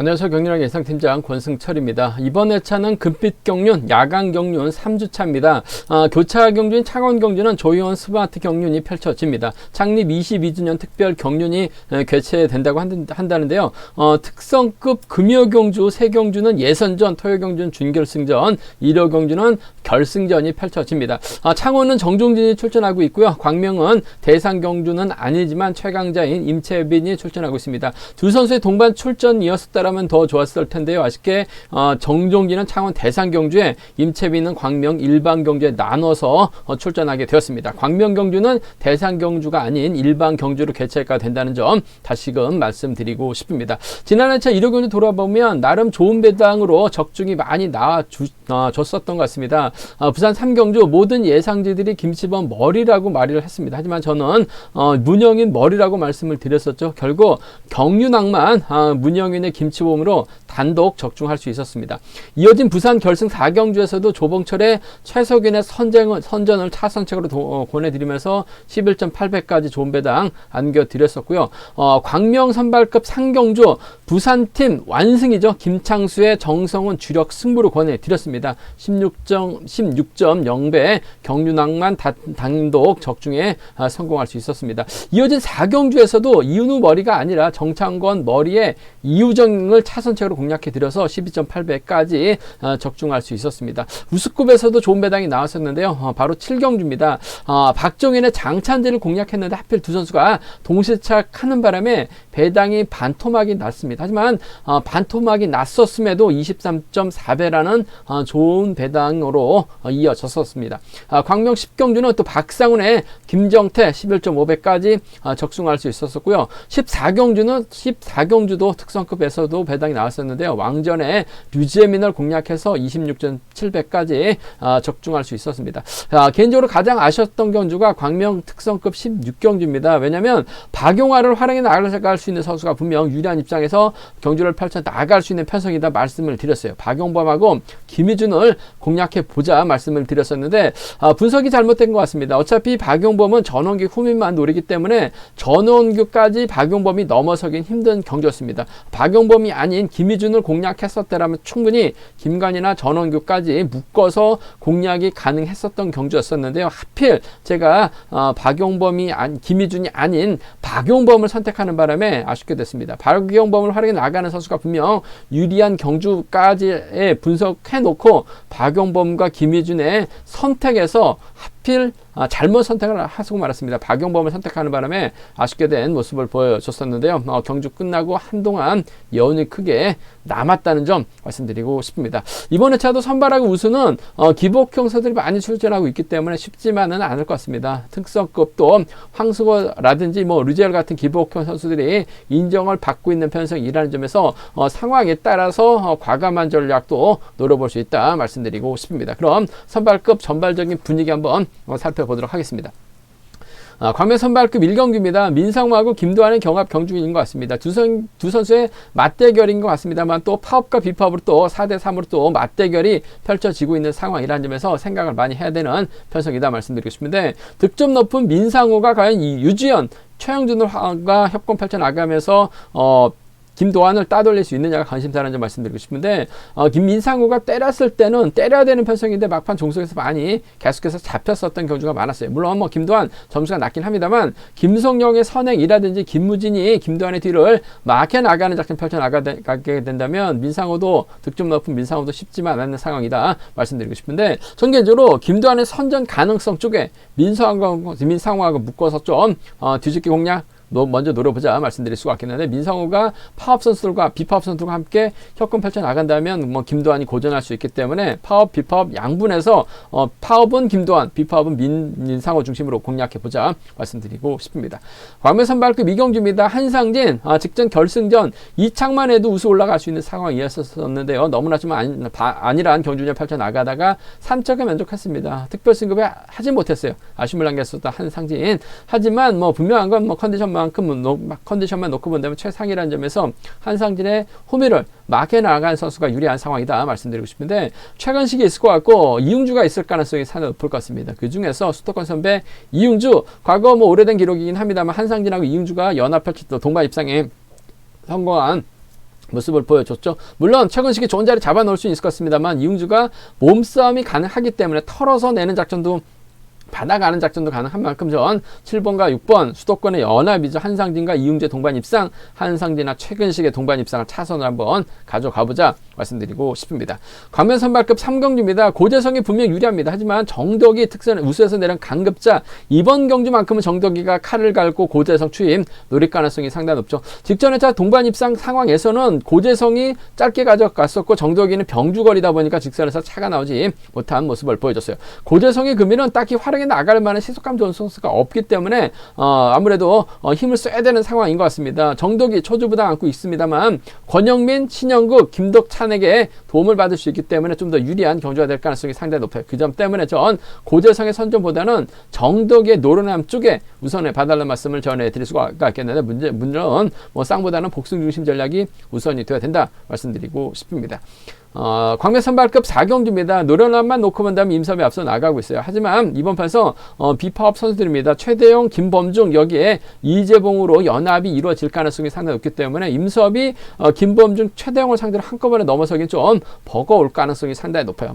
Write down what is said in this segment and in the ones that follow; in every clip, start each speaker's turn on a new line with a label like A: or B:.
A: 안녕하세요. 경륜학 예상팀장 권승철입니다. 이번 회차는 금빛 경륜, 야간 경륜 3주차입니다. 교차 경륜, 창원 경륜은 조희원 스마트 경륜이 펼쳐집니다. 창립 22주년 특별 경륜이 개최된다고 한다는데요. 특성급 금요 경주, 세 경주는 예선전, 토요 경주는 준결승전, 일요 경주는 결승전이 펼쳐집니다. 창원은 정종진이 출전하고 있고요. 광명은 대상 경주는 아니지만 최강자인 임채빈이 출전하고 있습니다. 두 선수의 동반 출전이었다라면 더 좋았을 텐데요. 아쉽게 정종진은 창원 대상 경주에, 임채빈은 광명 일반 경주에 나눠서 출전하게 되었습니다. 광명 경주는 대상 경주가 아닌 일반 경주로 개최가 된다는 점 다시금 말씀드리고 싶습니다. 지난 회차 일요 경주 돌아보면 나름 좋은 배당으로 적중이 많이 나와줬었던 것 같습니다. 부산 3경주 모든 예상지들이 김치범 머리라고 말을 했습니다. 하지만 저는 문영인 머리라고 말씀을 드렸었죠. 결국 경륜학만 문영인의 김치범으로 단독 적중할 수 있었습니다. 이어진 부산 결승 4경주에서도 조봉철의 최석윤의 선전을 차선책으로 보내드리면서 11.8배까지 좋은 배당 안겨드렸었고요. 광명 선발급 상경주 부산팀 완승이죠. 김창수의 정성훈 주력 승부로 권해드렸습니다. 16.0배 경륜학만 단독 적중에 성공할 수 있었습니다. 이어진 4경주에서도 이윤우 머리가 아니라 정창권 머리에 이우정을 차선책으로 공략해드려서 12.8배까지 적중할 수 있었습니다. 우스급에서도 좋은 배당이 나왔었는데요. 바로 7경주입니다. 박정현의 장찬재를 공략했는데 하필 두 선수가 동시착하는 바람에 배당이 반토막이 났습니다. 하지만 반토막이 났었음에도 23.4배라는 좋은 배당으로 이어졌었습니다. 광명 10경주는 또 박상훈의 김정태 11.5배까지 적중할 수 있었었고요. 14경주도 특성급에서도 배당이 나왔었는데요. 왕전의 류재민을 공략해서 26.7배까지 적중할 수 있었습니다. 개인적으로 가장 아쉬웠던 경주가 광명 특성급 16경주입니다. 왜냐하면 박용화를 활용해 나갈 수 있는 선수가 분명 유리한 입장에서 경주를 펼쳐 나갈 수 있는 편성이다 말씀을 드렸어요. 박용범하고 김희준을 공략해 보자 말씀을 드렸었는데 분석이 잘못된 것 같습니다. 어차피 박용범은 전원규 후민만 노리기 때문에 전원규까지 박용범이 넘어서긴 힘든 경주였습니다. 박용범이 아닌 김희준을 공략했었더라면 충분히 김관이나 전원규까지 묶어서 공략이 가능했었던 경주였었는데요. 하필 제가 김희준이 아닌 박용범을 선택하는 바람에 아쉽게 됐습니다. 박용범을 활용해 나가는 선수가 분명 유리한 경주까지 분석해놓고 박용범과 김희준의 선택에서 하필 잘못 선택을 하고 말았습니다. 박용범을 선택하는 바람에 아쉽게 된 모습을 보여줬었는데요. 경주 끝나고 한동안 여운이 크게 남았다는 점 말씀드리고 싶습니다. 이번 회차도 선발하고 우수는 기복형 선수들이 많이 출전하고 있기 때문에 쉽지만은 않을 것 같습니다. 특성급도 황수거라든지 류재열 같은 기복형 선수들이 인정을 받고 있는 편성이라는 점에서 상황에 따라서 과감한 전략도 노려볼 수 있다 말씀드리고 싶습니다. 그럼 선발급 전발적인 분위기 한번 살펴보도록 하겠습니다. 광명 선발급 1경기입니다. 민상무하고 김도환의 경합 경주인 것 같습니다. 두 선수의 맞대결인 것 같습니다만 또 파업과 비파업으로 또 4대3으로 또 맞대결이 펼쳐지고 있는 상황이라는 점에서 생각을 많이 해야 되는 편성이다 말씀드리고 싶은데, 득점 높은 민상무가 과연 이 유지현, 최영준과 협공 펼쳐나가면서 김도환을 따돌릴 수 있느냐가 관심사라는 점 말씀드리고 싶은데, 김민상우가 때렸을 때는 때려야 되는 편성인데 막판 종속에서 많이 계속해서 잡혔었던 경주가 많았어요. 물론 김도환 점수가 낮긴 합니다만 김성영의 선행이라든지 김무진이 김도환의 뒤를 막혀 나가는 작전 펼쳐나가게 된다면 민상우도 득점 높은 민상우도 쉽지만 않은 상황이다 말씀드리고 싶은데, 전 개인적으로 김도환의 선전 가능성 쪽에 민상우하고 묶어서 좀 뒤집기 공략 먼저 노려보자 말씀드릴 수가 있겠는데, 민상우가 파업 선수들과 비파업 선수들과 함께 협공 펼쳐 나간다면 김도환이 고전할 수 있기 때문에 파업, 비파업 양분해서 파업은 김도환, 비파업은 민상우 중심으로 공략해보자 말씀드리고 싶습니다. 광명 선발급 2경주입니다. 한상진 직전 결승전 2창만 해도 우수 올라갈 수 있는 상황이었었는데요. 너무나 좀 아니란 경주전 펼쳐 나가다가 3척에 만족했습니다. 특별 승급에 하지 못했어요. 아쉬움을 남겼었던 한상진. 하지만 분명한 건 컨디션만 놓고 본다면 최상이라는 점에서 한상진의 호미를 막해 나간 선수가 유리한 상황이다 말씀드리고 싶은데, 최근식이 있을 것 같고 이웅주가 있을 가능성이 상당히 높을 것 같습니다. 그 중에서 수도권 선배 이웅주, 과거 오래된 기록이긴 합니다만 한상진하고 이웅주가 연합 펼칠 동반 입상에 성공한 모습을 보여줬죠. 물론 최근 시기 좋은 자리 잡아놓을 수 있을 것 같습니다만 이용주가 몸싸움이 가능하기 때문에 털어서 내는 작전도 받아가는 작전도 가능한 만큼 전 7번과 6번 수도권의 연합이죠. 한상진과 이웅재 동반 입상, 한상진과 최근식의 동반 입상을 차선으로 한번 가져가보자 말씀드리고 싶습니다. 광면 선발급 3경주입니다. 고재성이 분명 유리합니다. 하지만 정덕이 특선 우수에서 내린 강급자 이번 경주만큼은 정덕이가 칼을 갈고 고재성 추임 노릴 가능성이 상당히 높죠. 직전에 동반 입상 상황에서는 고재성이 짧게 가져갔었고 정덕이는 병주거리다 보니까 직선에서 차가 나오지 못한 모습을 보여줬어요. 고재성의 금일은 딱히 활약이 나갈 만한 시속감 좋은 선수가 없기 때문에 아무래도 힘을 써야 되는 상황인 것 같습니다. 정덕이 초주부당 안고 있습니다만 권영민, 신영국, 김덕찬에게 도움을 받을 수 있기 때문에 좀 더 유리한 경주가 될 가능성이 상당히 높아요. 그 점 때문에 전 고재성의 선전보다는 정덕의 노련함 쪽에 우선에 봐달라는 말씀을 전해드릴 수가 있겠는데 문제는 쌍보다는 복승 중심 전략이 우선이 되어야 된다 말씀드리고 싶습니다. 광면 선발급 4경주입니다. 노련함만 놓고 본다면 임섭이 앞서 나가고 있어요. 하지만 이번 판에서 비파업 선수들입니다. 최대영, 김범중 여기에 이재봉으로 연합이 이루어질 가능성이 상당히 높기 때문에 임섭이 김범중, 최대영을 상대로 한꺼번에 넘어서긴 좀 버거울 가능성이 상당히 높아요.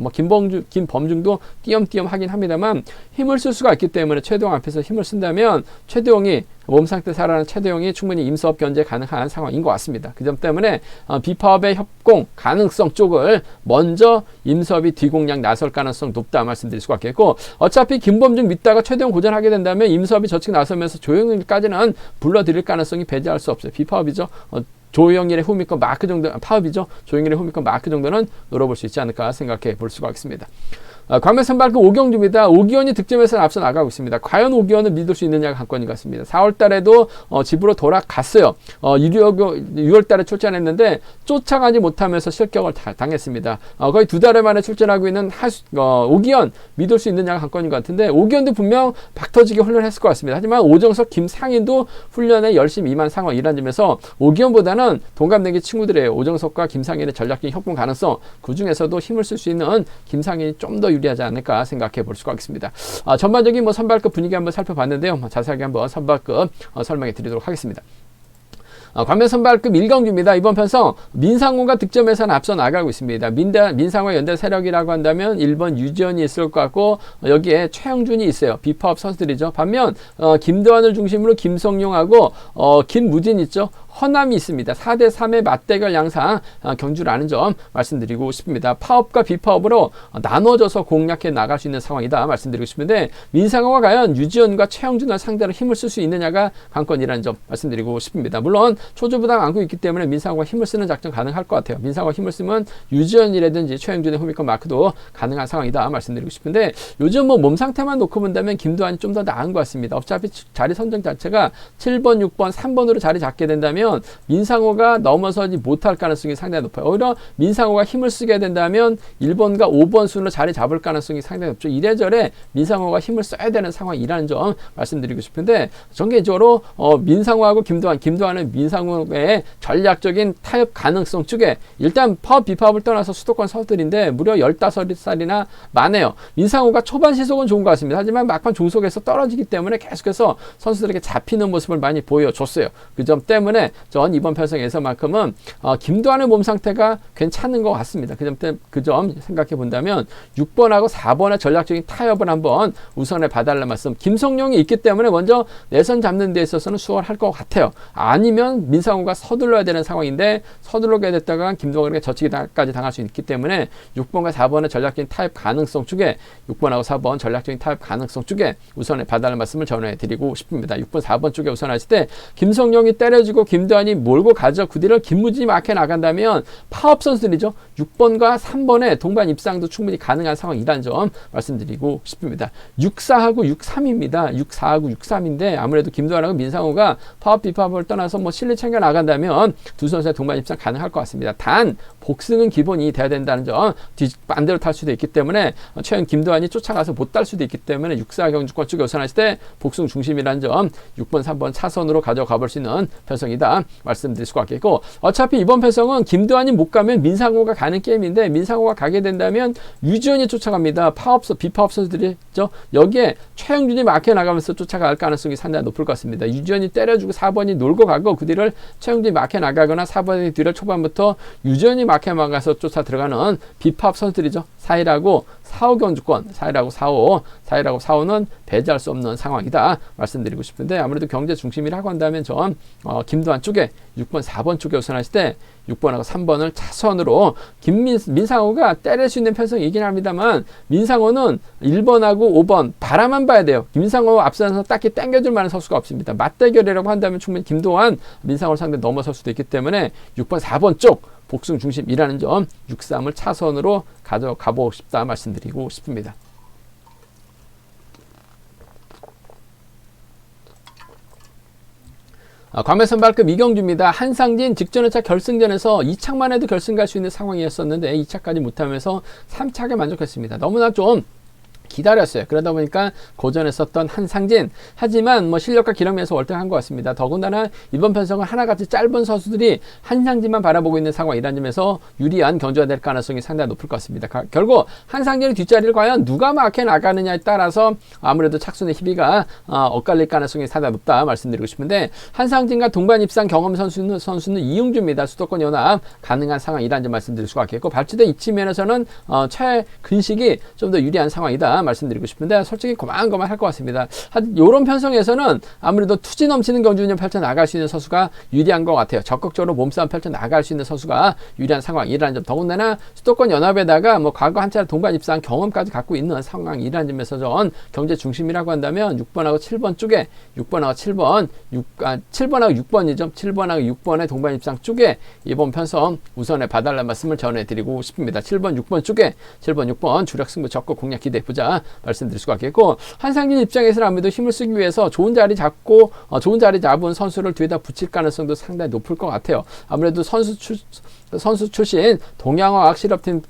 A: 김범중도 띄엄띄엄 하긴 합니다만 힘을 쓸 수가 있기 때문에 최대영 앞에서 힘을 쓴다면 최대영이 몸 상태 살아나는 최대영이 충분히 임섭 견제 가능한 상황인 것 같습니다. 그 점 때문에 비파업의 협공 가능성 쪽을 먼저 임섭이 뒤공략 나설 가능성 높다 말씀드릴 수가 있겠고, 어차피 김범중 믿다가 최대영 고전하게 된다면 임섭이 저측 나서면서 조영일까지는 불러들일 가능성이 배제할 수 없어요. 비파업이죠. 조영일의 후미권 마크 정도, 파업이죠. 조영일의 후미권 마크 정도는 노려볼 수 있지 않을까 생각해 볼 수가 있습니다. 광면 선발급 5경주입니다. 오기원이 득점에서 앞서 나가고 있습니다. 과연 오기원을 믿을 수 있느냐가 관건인 것 같습니다. 4월 달에도 집으로 돌아갔어요. 6월 달에 출전했는데 쫓아가지 못하면서 실격을 당했습니다. 거의 2달 만에 출전하고 있는 오기원 믿을 수 있느냐가 관건인 것 같은데, 오기원도 분명 박터지게 훈련했을 것 같습니다. 하지만 오정석, 김상인도 훈련에 열심히 임한 상황이라는 점에서 오기원보다는 동갑내기 친구들이에요. 오정석과 김상인의 전략적인 협동 가능성, 그 중에서도 힘을 쓸 수 있는 김상인이 좀 더 유리하지 않을까 생각해 볼 수가 있습니다. 전반적인 선발급 분위기 한번 살펴봤는데요. 자세하게 한번 선발급 설명해 드리도록 하겠습니다. 광면 선발급 1경주입니다. 이번 편성 민상호가 득점에서는 앞서 나가고 있습니다. 민상호 연대 세력이라고 한다면 1번 유지현이 있을 것 같고, 여기에 최영준이 있어요. 비파업 선수들이죠. 반면 김도환을 중심으로 김성용하고 김무진 있죠. 허남이 있습니다. 4대3의 맞대결 양상 경주라는 점 말씀드리고 싶습니다. 파업과 비파업으로 나눠져서 공략해 나갈 수 있는 상황이다 말씀드리고 싶은데, 민상호가 과연 유지현과 최영준을 상대로 힘을 쓸 수 있느냐가 관건이라는 점 말씀드리고 싶습니다. 물론 초주부당 안고 있기 때문에 민상호가 힘을 쓰는 작전 가능할 것 같아요. 민상호가 힘을 쓰면 유지현이라든지 최영준의 후미권 마크도 가능한 상황이다 말씀드리고 싶은데, 요즘 몸 상태만 놓고 본다면 김도환이 좀 더 나은 것 같습니다. 어차피 자리 선정 자체가 7번, 6번, 3번으로 자리 잡게 된다면 민상호가 넘어서지 못할 가능성이 상당히 높아요. 오히려 민상호가 힘을 쓰게 된다면 1번과 5번 순으로 자리 잡을 가능성이 상당히 높죠. 이래저래 민상호가 힘을 써야 되는 상황이라는 점 말씀드리고 싶은데, 전개적으로 민상호하고 김도환은 민상호의 전략적인 타협 가능성 쪽에 일단 파업 비파업을 떠나서 수도권 선수들인데 무려 15살이나 많아요. 민상호가 초반 시속은 좋은 것 같습니다. 하지만 막판 중속에서 떨어지기 때문에 계속해서 선수들에게 잡히는 모습을 많이 보여줬어요. 그 점 때문에 전 이번 편성에서만큼은 김도환의 몸 상태가 괜찮은 것 같습니다. 그 점 생각해 본다면 6번하고 4번의 전략적인 타협을 한번 우선에 봐달라는 말씀. 김성용이 있기 때문에 먼저 내선 잡는 데 있어서는 수월할 것 같아요. 아니면 민상호가 서둘러야 되는 상황인데, 서둘러게 됐다가 김도환에게 저치기까지 당할 수 있기 때문에 6번과 4번의 전략적인 타협 가능성 쪽에 6번하고 4번 전략적인 타협 가능성 쪽에 우선에 봐달라는 말씀을 전해드리고 싶습니다. 6번, 4번 쪽에 우선하실 때 김성용이 때려주고 김도환이 몰고 가죠. 그 뒤를 김무진이 막혀 나간다면 파업 선수들이죠. 6번과 3번의 동반 입상도 충분히 가능한 상황이라는 점 말씀드리고 싶습니다. 6-4하고 6-3입니다. 6-4하고 6-3인데 아무래도 김도환하고 민상호가 파업 비파업을 떠나서 실리 챙겨 나간다면 두 선수의 동반 입상 가능할 것 같습니다. 단 복승은 기본이 돼야 된다는 점, 반대로 탈 수도 있기 때문에 최근 김도환이 쫓아가서 못 탈 수도 있기 때문에 6-4 경주권 쪽에 우선하실 때 복승 중심이라는 점 6번, 3번 차선으로 가져가 볼 수 있는 편성이다 말씀드릴 수가 있겠고, 어차피 이번 편성은 김도환이 못 가면 민상호가 가는 게임인데 민상호가 가게 된다면 유지현이 쫓아갑니다. 비파업 선수들이죠. 여기에 최영준이 막혀 나가면서 쫓아갈 가능성이 상당히 높을 것 같습니다. 유지현이 때려주고 4번이 놀고 가고 그 뒤를 최영준이 막혀 나가거나 4번의 뒤를 초반부터 유지현이 막혀 나가서 쫓아 들어가는 비파업 선수들이죠. 4일하고 4호 경주권, 4일하고 4호는 배제할 수 없는 상황이다 말씀드리고 싶은데, 아무래도 경제 중심이라고 한다면 전 김도환 쪽에 6번, 4번 쪽에 우선하실 때 6번하고 3번을 차선으로 민상호가 때릴 수 있는 편성이긴 합니다만, 민상호는 1번하고 5번 바라만 봐야 돼요. 민상호 앞서서 딱히 땡겨줄 만한 선수가 없습니다. 맞대결이라고 한다면 충분히 김도환, 민상호를 상대 넘어설 수도 있기 때문에 6번, 4번 쪽 복승 중심이라는 점 6-3을 차선으로 가져가보고 싶다 말씀드리고 싶습니다. 광명 선발급 이경주입니다. 한상진 직전 회차 결승전에서 2착만 해도 결승 갈 수 있는 상황이었었는데 2착까지 못하면서 3착에 만족했습니다. 너무나 좀 기다렸어요. 그러다 보니까 고전했었던 한상진, 하지만 뭐 실력과 기량면에서 월등한 것 같습니다. 더군다나 이번 편성은 하나같이 짧은 선수들이 한상진만 바라보고 있는 상황이라는 점에서 유리한 경주가 될 가능성이 상당히 높을 것 같습니다. 결국 한상진의 뒷자리를 과연 누가 막혀 나가느냐에 따라서 아무래도 착순의 희비가 엇갈릴 가능성이 상당히 높다 말씀드리고 싶은데, 한상진과 동반 입상 경험 선수는 이용주입니다. 수도권 연합 가능한 상황이라는 점 말씀드릴 수가 있겠고, 발치대 이 측면에서는 최근식이 좀 더 유리한 상황이다 말씀드리고 싶은데, 솔직히 고만고만 할 것 같습니다. 이런 편성에서는 아무래도 투지 넘치는 경주운영 펼쳐 나갈 수 있는 선수가 유리한 것 같아요. 적극적으로 몸싸움 펼쳐 나갈 수 있는 선수가 유리한 상황이라는 점, 더군다나 수도권 연합에다가 뭐 과거 한 차례 동반 입상 경험까지 갖고 있는 상황이라는 점에서 전 경제 중심이라고 한다면 6번하고 7번 쪽에 6번하고 6번이죠. 7번하고 6번의 동반 입상 쪽에 이번 편성 우선에 봐달라는 말씀을 전해드리고 싶습니다. 7번, 6번 쪽에 7번, 6번 주력 승부 적극 공략 기대해보자 말씀드릴 수가 있겠고, 한상진 입장에서는 아무래도 힘을 쓰기 위해서 좋은 자리 잡은 선수를 뒤에다 붙일 가능성도 상당히 높을 것 같아요. 아무래도 선수 출신 동양화학 실업팀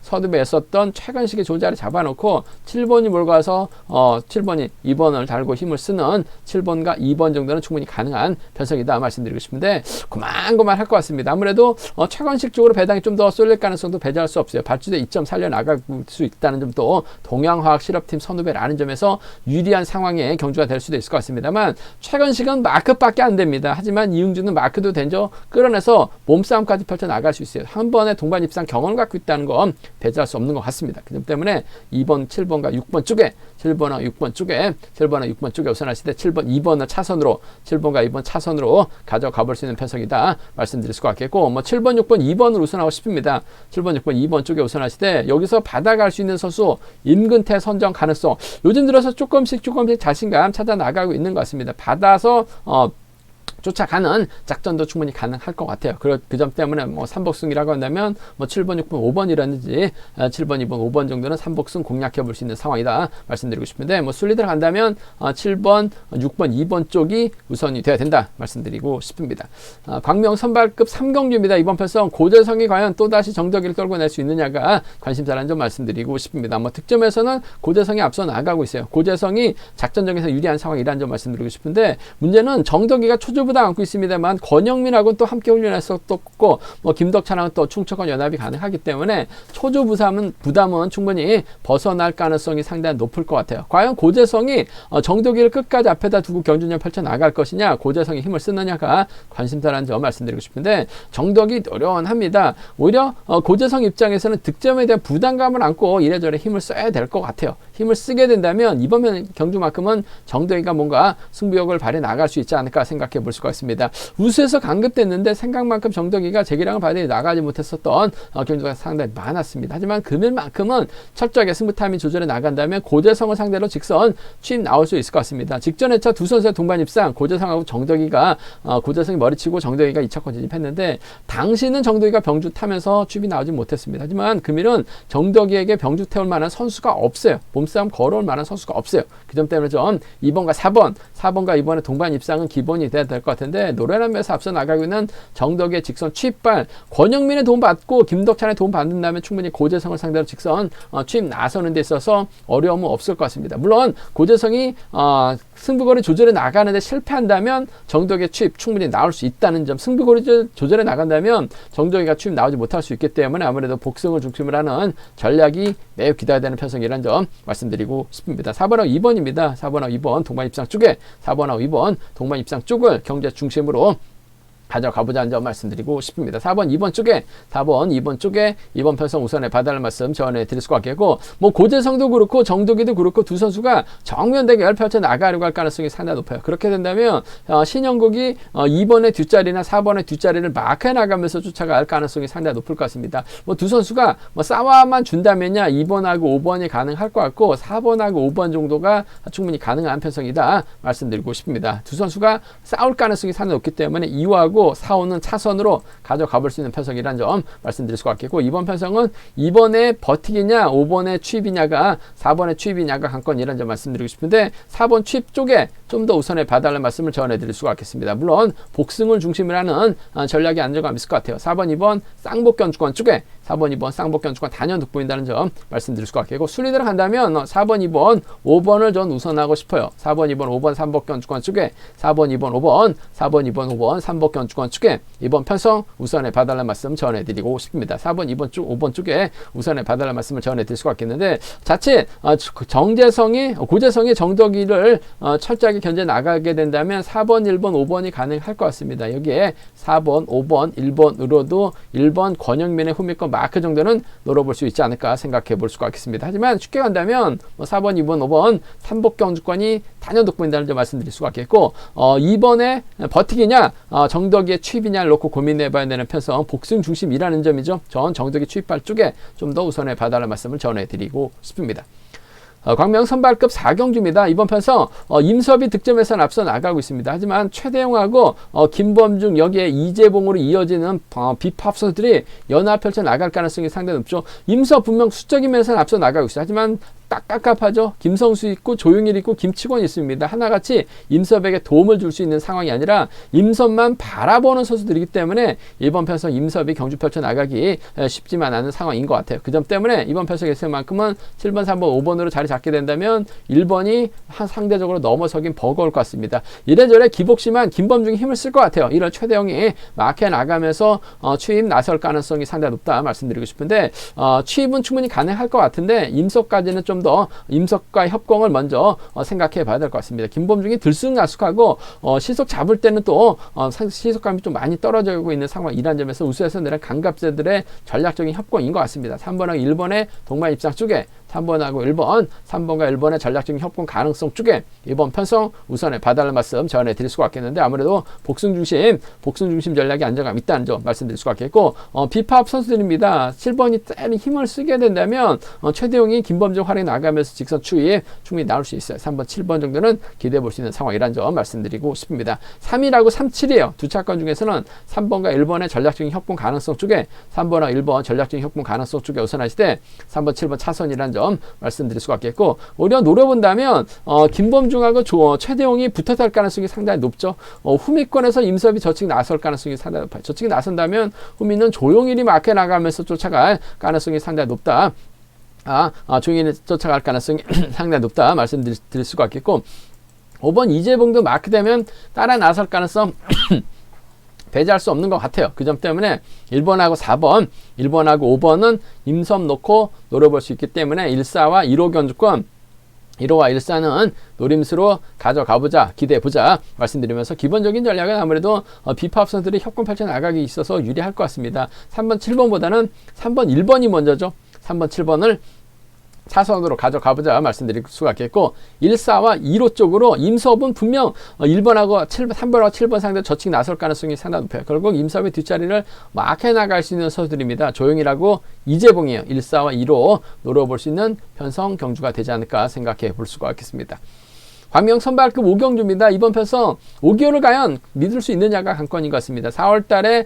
A: 서두에 있었던 최근식의 좋은 자리 잡아놓고 7번이 몰고 와서 7번이 2번을 달고 힘을 쓰는 7번과 2번 정도는 충분히 가능한 편성이다 말씀드리고 싶은데, 고만고만 할 것 같습니다. 아무래도 최근식 쪽으로 배당이 좀 더 쏠릴 가능성도 배제할 수 없어요. 발주대 2점 살려나갈 수 있다는 점도 동양화학 실업팀 선후배라는 점에서 유리한 상황의 경주가 될 수도 있을 것 같습니다만, 최근식은 마크밖에 안 됩니다. 하지만 이응주는 마크도 덴저 끌어내서 몸싸움까지 펼쳐 나갈 수 있어요. 한 번에 동반 입상 경험을 갖고 있다는 건 배제할 수 없는 것 같습니다. 그 점 때문에 2번, 7번과 6번 쪽에 7번과 6번 쪽에 우선하실 때 7번, 2번을 차선으로 7번과 2번 차선으로 가져가 볼 수 있는 편성이다 말씀드릴 수가 있겠고, 뭐 7번, 6번, 2번을 우선하고 싶습니다. 7번, 6번, 2번 쪽에 우선하실 때 여기서 받아갈 수 있는 선수 임근태 선정 가능성, 요즘 들어서 조금씩 자신감 찾아 나가고 있는 것 같습니다. 받아서 쫓아가는 작전도 충분히 가능할 것 같아요. 그 점 때문에 뭐 3복승이라고 한다면 뭐 7번, 6번, 5번이라든지 7번, 2번, 5번 정도는 3복승 공략해 볼 수 있는 상황이다 말씀드리고 싶은데, 뭐 순리대로 간다면 7번, 6번, 2번 쪽이 우선이 돼야 된다 말씀드리고 싶습니다. 광명 선발급 3경주입니다. 이번 편성 고재성이 과연 또다시 정덕이를 끌고 낼 수 있느냐가 관심사라는 점 말씀드리고 싶습니다. 뭐 득점에서는 고재성이 앞서 나가고 있어요. 고재성이 작전적에서 유리한 상황이라는 점 말씀드리고 싶은데, 문제는 정덕이가 초조부담 안고 있습니다만 권영민하고는 또 함께 훈련했었고, 뭐 김덕찬하고는 또 충청권 연합이 가능하기 때문에 초조 부담은 충분히 벗어날 가능성이 상당히 높을 것 같아요. 과연 고재성이 정덕이를 끝까지 앞에다 두고 경주운영 펼쳐 나갈 것이냐, 고재성이 힘을 쓰느냐가 관심사라는 점 말씀드리고 싶은데, 정덕이 노련합니다. 오히려 고재성 입장에서는 득점에 대한 부담감을 안고 이래저래 힘을 써야 될 것 같아요. 힘을 쓰게 된다면 이번 경주만큼은 정덕이가 뭔가 승부욕을 발휘해 나갈 수 있지 않을까 생각해 볼 수가 있습니다. 우수에서 강급됐는데 생각만큼 정덕이가 제기량을 발휘해 나가지 못했었던 경주가 상당히 많았습니다. 하지만 금일만큼은 철저하게 승부 타이밍 조절해 나간다면 고재성을 상대로 직선 취임 나올 수 있을 것 같습니다. 직전 회차 두 선수의 동반 입상, 고재성하고 정덕이가 고재성이 머리치고 정덕이가 2차권 진입했는데, 당시는 정덕이가 병주 타면서 취입이 나오지 못했습니다. 하지만 금일은 정덕이에게 병주 태울 만한 선수가 없어요. 몸싸움 걸어올 만한 선수가 없어요. 그 점 때문에 좀 2번과 4번과 2번의 동반 입상은 기본이 돼야 될 것 것 같은데 노련함에서 앞서 나가고 있는 정덕의 직선 취입발 권영민의 도움 받고 김덕찬의 도움 받는다면 충분히 고재성을 상대로 직선 취입 나서는 데 있어서 어려움은 없을 것 같습니다. 물론 고재성이 승부거리 조절에 나가는데 실패한다면 정덕의 취입 충분히 나올 수 있다는 점, 승부거리 조절에 나간다면 정덕이가 취입 나오지 못할 수 있기 때문에 아무래도 복승을 중심으로 하는 전략이 매우 기대해야 되는 편성이라는 점 말씀드리고 싶습니다. 4번하고 2번입니다. 4번하고 2번 동반 입상 쪽에 4번하고 2번 동반 입상 쪽을 경제 중심으로 가져가보자는 점 말씀드리고 싶습니다. 4번, 2번 쪽에 2번 편성 우선의 봐달라는 말씀 전해드릴 수가 있겠고 뭐 고재성도 그렇고 정덕이도 그렇고 두 선수가 정면대결 펼쳐 나가려고 할 가능성이 상당히 높아요. 그렇게 된다면 신영국이 2번의 뒷자리나 4번의 뒷자리를 마크해 나가면서 쫓아갈 가능성이 상당히 높을 것 같습니다. 뭐 두 선수가 뭐 싸워만 준다면야 2번하고 5번이 가능할 것 같고 4번하고 5번 정도가 충분히 가능한 편성이다 말씀드리고 싶습니다. 두 선수가 싸울 가능성이 상당히 높기 때문에 2호하고 4호는 차선으로 가져가 볼 수 있는 편성이라는 점 말씀드릴 수가 있겠고 이번 편성은 2번에 버티기냐 5번에 취입이냐가 4번에 취입이냐가 관건이라는 점 말씀드리고 싶은데 4번 취입 쪽에 좀 더 우선에 봐달라는 말씀을 전해드릴 수가 있겠습니다. 물론 복승을 중심으로 하는 전략이 안정감 있을 것 같아요. 4번 2번 쌍복견주권 쪽에 4번 2번 쌍복견주권 단연 돋보인다는 점 말씀드릴 수가 있겠고 순위 들어간다면 4번 2번 5번을 전 우선하고 싶어요. 4번 2번 5번 쌍복견주권 쪽에 4번 2번 5번 4번 2번 5번 쌍복견주권 쪽에 이번 편성 우선에 봐달라는 말씀 전해드리고 싶습니다. 4번 2번 쪽 5번 쪽에 우선에 봐달라는 말씀을 전해드릴 수가 있겠는데 자칫 고재성이 정덕이를 철저하게 견제 나가게 된다면 4번 1번 5번이 가능할 것 같습니다. 여기에 4번 5번 1번으로도 1번 권영민의 후미권 마크 정도는 노려볼 수 있지 않을까 생각해 볼 수가 있겠습니다. 하지만 쉽게 간다면 4번 2번 5번 삼복경주권이 단연 돋보인다는 점 말씀드릴 수가 있겠고 2번에 버티기냐 정덕이의 취입이냐를 놓고 고민해 봐야 되는 편성 복승 중심이라는 점이죠. 전 정덕이 취입발 쪽에 좀 더 우선해 봐달라는 말씀을 전해드리고 싶습니다. 광명 선발급 4경주입니다. 이번 편성 임섭이 득점에서 앞서 나가고 있습니다. 하지만 최대용하고 김범중 여기에 이재봉으로 이어지는 비팝 선수들이 연합 펼쳐 나갈 가능성이 상당히 높죠. 임섭 분명 수적인 면에서는 앞서 나가고 있어요. 하지만 딱 깝깝하죠. 김성수 있고 조용일 있고 김치권 있습니다. 하나같이 임섭에게 도움을 줄 수 있는 상황이 아니라 임섭만 바라보는 선수들이기 때문에 이번 편성 임섭이 경주 펼쳐 나가기 쉽지만 않은 상황인 것 같아요. 그 점 때문에 이번 편성에서만큼은 7번, 3번, 5번으로 자리 잡게 된다면 1번이 상대적으로 넘어서긴 버거울 것 같습니다. 이래저래 기복심한 김범중이 힘을 쓸 것 같아요. 이런 최대영이 마크에 나가면서 취입 나설 가능성이 상당히 높다 말씀드리고 싶은데 취입은 충분히 가능할 것 같은데 임섭까지는 좀 더 임석과 협공을 먼저 생각해 봐야 될 것 같습니다. 김범중이 들쑥날쑥하고 시속 잡을 때는 또 시속감이 좀 많이 떨어지고 있는 상황이라는 점에서 우수해서 내는 강갑제들의 전략적인 협공인 것 같습니다. 3번하고 1번의 동반 입장 쪽에 3번하고 1번, 3번과 1번의 전략적인 협공 가능성 쪽에 이번 편성 우선에 봐달라는 말씀 전해드릴 수가 있겠는데 아무래도 복승 중심 전략이 안정감 있다는 점 말씀드릴 수가 있겠고 비팝 선수들입니다. 7번이 때리 힘을 쓰게 된다면 최대용이 김범중 활에 나가면서 직선 추이에 충분히 나올 수 있어요. 3번, 7번 정도는 기대해 볼 수 있는 상황이라는 점 말씀드리고 싶습니다. 3위라고 3,7이에요. 두 차권 중에서는 3번과 1번의 전략적인 협공 가능성 쪽에 3번과 1번 전략적인 협공 가능성 쪽에 우선하실 때 3번, 7번 차선이라는 점 말씀드릴 수가 있겠고 오히려 노려본다면 김범중하고 최대용이 붙어갈 가능성이 상당히 높죠. 후미권에서 임섭이 저측 나설 가능성이 상당히 높아요. 저측이 나선다면 후미는 조용일이 마크에 나가면서 쫓아갈 가능성이 상당히 높다. 조용일이 쫓아갈 가능성이 상당히 높다 말씀드릴 수가 있겠고 5번 이재봉도 마크되면 따라 나설 가능성 배제할 수 없는 것 같아요. 그 점 때문에 1번하고 4번, 1번하고 5번은 임섭 놓고 노려볼 수 있기 때문에 1사와 1호 견주권 1호와 1사는 노림수로 가져가보자, 기대해보자 말씀드리면서 기본적인 전략은 아무래도 비팝 선수들이 협공 펼쳐 나가기 있어서 유리할 것 같습니다. 3번, 7번보다는 3번, 1번이 먼저죠. 3번, 7번을 차선으로 가져가보자 말씀드릴 수가 있겠고 1사와 2호 쪽으로 임섭은 분명 1번하고 7번, 3번하고 7번 상대 저측 나설 가능성이 상당히 높아요. 결국 임섭의 뒷자리를 마크해 나갈 수 있는 선수들입니다. 조용이라고 이재봉이에요. 1사와 2호 노려볼 수 있는 편성 경주가 되지 않을까 생각해 볼 수가 있겠습니다. 광명 선발급 오경주입니다. 이번 편성 오기호를 과연 믿을 수 있느냐가 관건인 것 같습니다. 4월 달에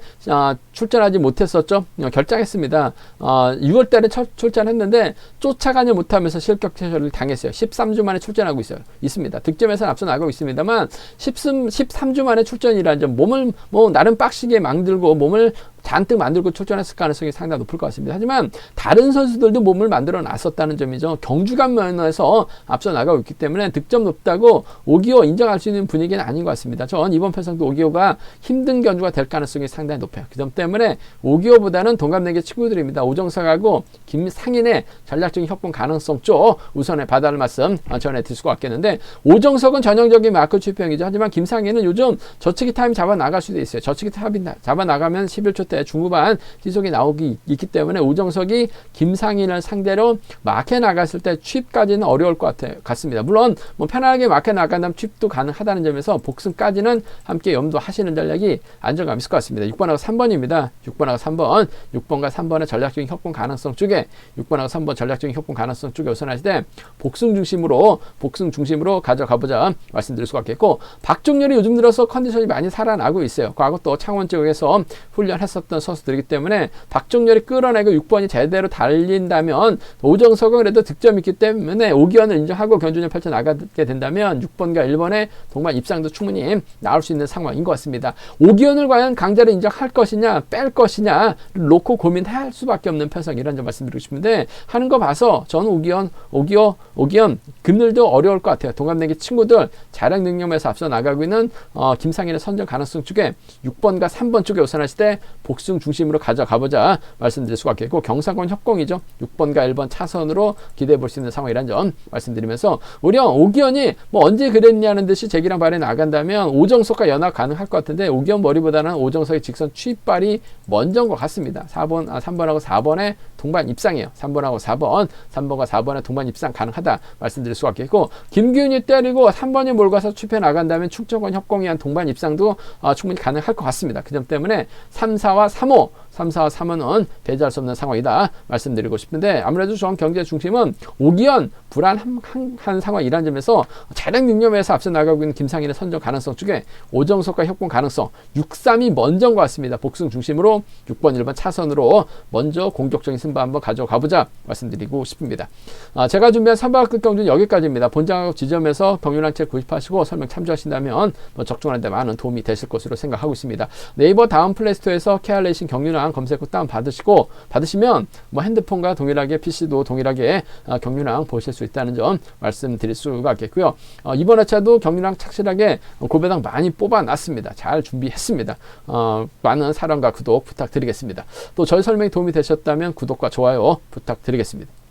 A: 출전하지 못했었죠. 결장했습니다. 6월 달에 출전했는데 쫓아가지 못하면서 실격 퇴소를 당했어요. 13주 만에 출전하고 있습니다. 득점에서는 앞서 나가고 있습니다만 13주 만에 출전이라는 점, 몸을 나름 빡시게 만들고 몸을 잔뜩 만들고 출전했을 가능성이 상당히 높을 것 같습니다. 하지만 다른 선수들도 몸을 만들어 놨었다는 점이죠. 경주감 면에서 앞서 나가고 있기 때문에 득점 높다고 오기호 인정할 수 있는 분위기는 아닌 것 같습니다. 전 이번 편성도 오기호가 힘든 견주가 될 가능성이 상당히 높아요. 그 점 때문에 오기호보다는 동갑내기 친구들입니다. 오정석하고 김상인의 전략적인 협공 가능성 쪽 우선에 봐달라는 말씀 전해드릴 수가 있겠는데, 오정석은 전형적인 마크 취평이죠. 하지만 김상인은 요즘 저치기 타임 잡아 나갈 수도 있어요. 저치기 타임 잡아 나가면 11초 때 중후반 지속이 나오기 있기 때문에 오정석이 김상인을 상대로 마크에 나갔을 때 취입까지는 어려울 것 같습니다. 물론 편하게 마크에 나간다면 취입도 가능하다는 점에서 복승까지는 함께 염두하시는 전략이 안정감 있을 것 같습니다. 6번하고 3번입니다. 6번하고 3번, 6번과 3번의 전략적인 협공 가능성 쪽에 6번하고 3번 전략적인 협공 가능성 쪽에 우선하실 때 복승 중심으로 가져가보자 말씀드릴 수가 있겠고, 박종렬이 요즘 들어서 컨디션이 많이 살아나고 있어요. 과거 또 창원 지역에서 훈련했었던 선수들이기 때문에 박종렬이 끌어내고 6번이 제대로 달린다면, 오정석은 그래도 득점이 있기 때문에 오기원을 인정하고 견주를 펼쳐나가게 된다면 6번과 1번의 동반 입상도 충분히 나올 수 있는 상황인 것 같습니다. 오기원을 과연 강자로 인정할 것이냐 뺄 것이냐 놓고 고민할 수밖에 없는 편성이라는 점 말씀드리고 싶은데, 하는 거 봐서 저는 오기원 금늘도 어려울 것 같아요. 동갑내기 친구들 자력 능력에서 앞서 나가고 있는 김상인의 선정 가능성 쪽에 6번과 3번 쪽에 우선하실 때 복승 중심으로 가져가보자 말씀드릴 수가 있겠고, 경상권 협공이죠. 6번과 1번 차선으로 기대해 볼 수 있는 상황이라는 점 말씀드리면서, 오히려 오기원이 언제 그랬냐는 듯이 제기랑 발에 나간다면 오정석과 연합 가능할 것 같은데, 오기원 머리보다는 오정석의 직선 취입발이 먼저인 것 같습니다. 3번하고 4번의 동반 입상이에요. 3번과 4번의 동반 입상 가능하다 말씀드릴 수가 있겠고, 김기훈이 때리고 3번이 몰고 가서 취입해 나간다면 축적원 협공에 의한 동반 입상도 충분히 가능할 것 같습니다. 그 점 때문에 3사와 3호는 배제할 수 없는 상황이다 말씀드리고 싶은데, 아무래도 전 경제 중심은 오기원 불안한 상황이라는 점에서 자력 능력에서 앞서 나가고 있는 김상인의 선정 가능성 쪽에 오정석과 협공 가능성 6-3이 먼저인 것 같습니다. 복승 중심으로 6번 1번 차선으로 먼저 공격적인 승부 한번 가져가보자 말씀드리고 싶습니다. 제가 준비한 3박급 경주는 여기까지입니다. 본장하고 지점에서 경륜한 책 구입하시고 설명 참조하신다면 적중하는 데 많은 도움이 되실 것으로 생각하고 있습니다. 네이버 다음 플레이스토어에서 KR레이싱 경륜왕 검색 후 다운 받으시면 핸드폰과 동일하게 PC도 동일하게 경륜왕 보실 수 있다는 점 말씀드릴 수가 있겠고요. 이번 회차도 경륜왕 착실하게 고배당 많이 뽑아놨습니다. 잘 준비했습니다. 많은 사랑과 구독 부탁드리겠습니다. 또 저희 설명이 도움이 되셨다면 구독과 좋아요 부탁드리겠습니다.